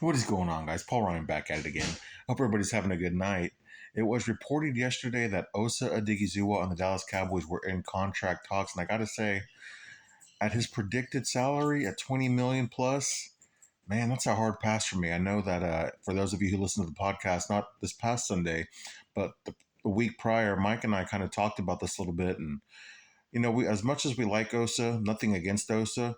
What is going on, guys? Paul Ryan back at it again. Hope everybody's having a good night. It was reported yesterday that Osa Odighizuwa and the Dallas Cowboys were in contract talks, and I got to say, at his predicted salary at 20 million plus, man, that's a hard pass for me. I know that for those of you who listen to the podcast, not this past Sunday, but the week prior, Mike and I kind of talked about this a little bit, and we as much as we like Osa, nothing against Osa.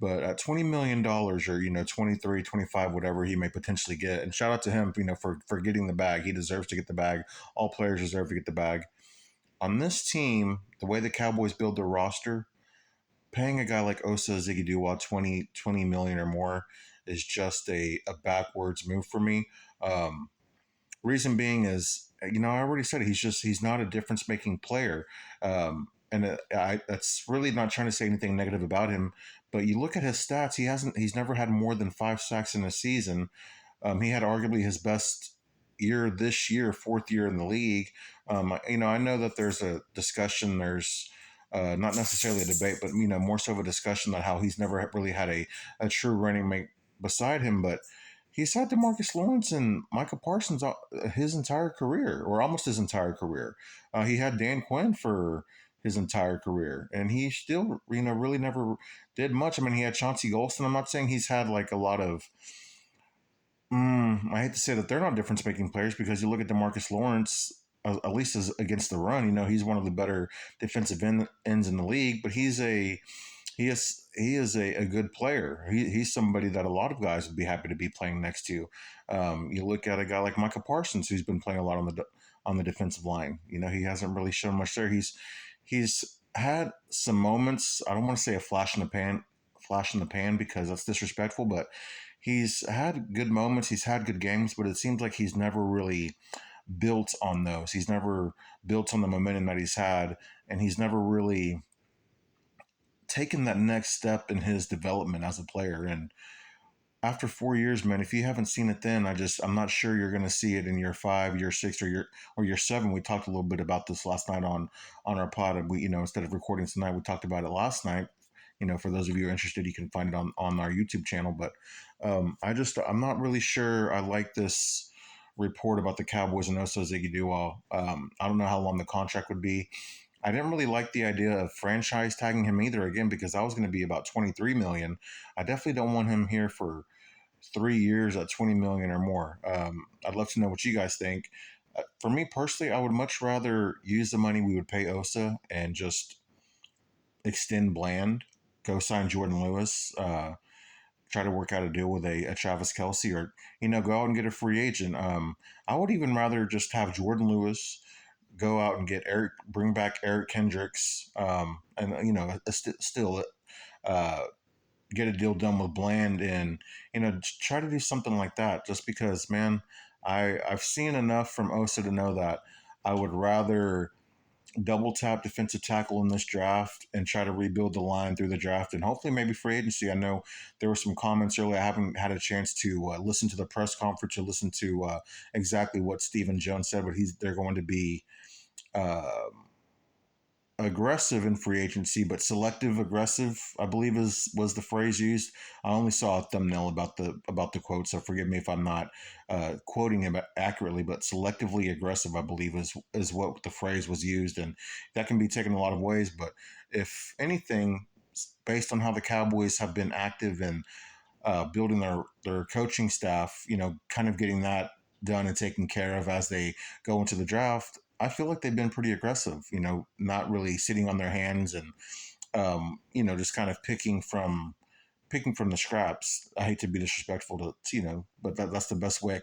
But at $20 million, or 23, 25, whatever he may potentially get, and shout out to him, for getting the bag. He deserves to get the bag. All players deserve to get the bag. On this team, the way the Cowboys build their roster, paying a guy like Osa Odighizuwa 20 million or more is just a backwards move for me. Reason being is, I already said it, he's not a difference making player. That's really not trying to say anything negative about him, but you look at his stats, he's never had more than 5 sacks in a season. He had arguably his best year this year, fourth year in the league. I know that there's a discussion, there's not necessarily a debate, but more so of a discussion on how he's never really had a true running mate beside him, but he's had DeMarcus Lawrence and Michael Parsons his entire career, or almost his entire career. He had Dan Quinn for his entire career, and he still, really never did much. I mean, he had Chauncey Golston. I'm not saying he's had like a lot of. I hate to say that they're not difference making players, because you look at DeMarcus Lawrence. At least as against the run, he's one of the better defensive ends in the league. But he is a good player. He's somebody that a lot of guys would be happy to be playing next to. You look at a guy like Michael Parsons, who's been playing a lot on the defensive line. He hasn't really shown much there. He's had some moments. I don't want to say a flash in the pan, because that's disrespectful. But he's had good moments. He's had good games. But it seems like he's never really built on those. He's never built on the momentum that he's had, and he's never really taken that next step in his development as a player. And after 4 years, man, if you haven't seen it then, I'm not sure you're going to see it in year 5, year 6, or year 7. We talked a little bit about this last night on our pod. And we, instead of recording tonight, we talked about it last night. For those of you who are interested, you can find it on our YouTube channel. But I'm not really sure I like this report about the Cowboys and Osa Odighizuwa. I don't know how long the contract would be. I didn't really like the idea of franchise tagging him either, again, because that was going to be about 23 million. I definitely don't want him here for 3 years at 20 million or more. I'd love to know what you guys think. For me personally, I would much rather use the money we would pay Osa and just extend Bland, go sign Jordan Lewis, try to work out a deal with a Travis Kelce, or go out and get a free agent. I would even rather just have Jordan Lewis go out and bring back Eric Kendricks, and still get a deal done with Bland, and try to do something like that. Just because, man, I've seen enough from Osa to know that I would rather double tap defensive tackle in this draft and try to rebuild the line through the draft, and hopefully maybe free agency. I know there were some comments earlier. I haven't had a chance to listen to the press conference or listen to exactly what Stephen Jones said, but they're going to be uh, aggressive in free agency, but selective aggressive, I believe was the phrase used. I only saw a thumbnail about the quote, so forgive me if I'm not quoting him accurately. But selectively aggressive, I believe, is what the phrase was used, and that can be taken a lot of ways. But if anything, based on how the Cowboys have been active in building their coaching staff, kind of getting that done and taken care of as they go into the draft, I feel like they've been pretty aggressive, not really sitting on their hands and, just kind of picking from the scraps. I hate to be disrespectful but that's the best way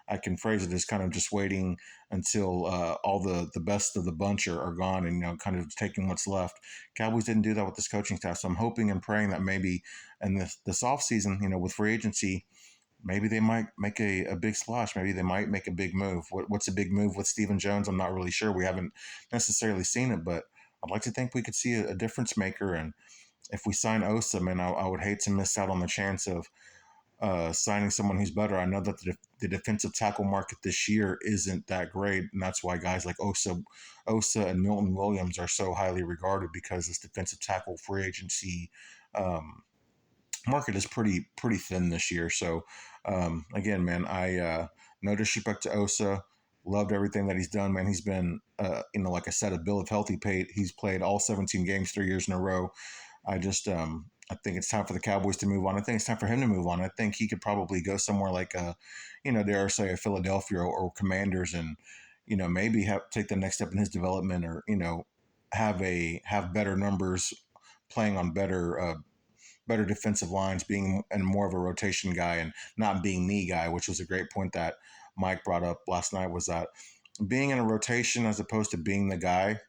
I can phrase it, is kind of just waiting until all the best of the bunch are gone, and kind of taking what's left. Cowboys didn't do that with this coaching staff, so I'm hoping and praying that maybe in this off season, with free agency, maybe they might make a big splash. Maybe they might make a big move. What's a big move with Stephen Jones? I'm not really sure. We haven't necessarily seen it, but I'd like to think we could see a difference maker. And if we sign Osa, man, I would hate to miss out on the chance of signing someone who's better. I know that the defensive tackle market this year isn't that great, and that's why guys like Osa and Milton Williams are so highly regarded, because this defensive tackle free agency um, market is pretty thin this year. So again, man, I no disrespect to Osa. Loved everything that he's done, man. He's been, like I said, a bill of health. He's played all 17 games 3 years in a row. I think it's time for the Cowboys to move on. I think it's time for him to move on. I think he could probably go somewhere like, dare I say, a Philadelphia or Commanders, and maybe take the next step in his development, or have better numbers, playing on better defensive lines, being and more of a rotation guy and not being the guy, which was a great point that Mike brought up last night. Was that being in a rotation as opposed to being the guy?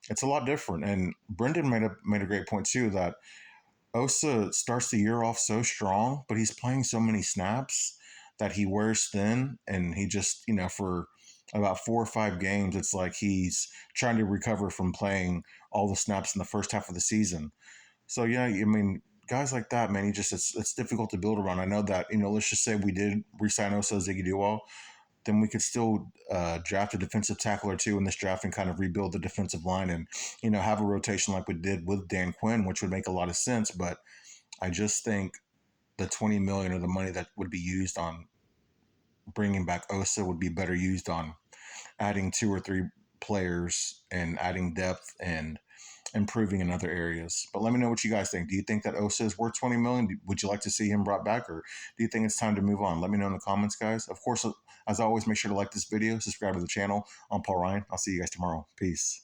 It's a lot different. And Brendan made a great point too, that Osa starts the year off so strong, but he's playing so many snaps that he wears thin, and he just, for about 4 or 5 games, it's like he's trying to recover from playing all the snaps in the first half of the season. So yeah, I mean, guys like that, man, it's difficult to build around. I know that, let's just say we did resign Osa Odighizuwa, then we could still draft a defensive tackle or two in this draft and kind of rebuild the defensive line, and have a rotation like we did with Dan Quinn, which would make a lot of sense. But I just think the 20 million, or the money that would be used on bringing back Osa, would be better used on adding 2 or 3 players and adding depth and improving in other areas. But let me know what you guys think. Do you think that Osa is worth 20 million? Would you like to see him brought back, or do you think it's time to move on? Let me know in the comments, guys. Of course, as always, make sure to like this video, subscribe to the channel. I'm Paul Ryan. I'll see you guys tomorrow. Peace.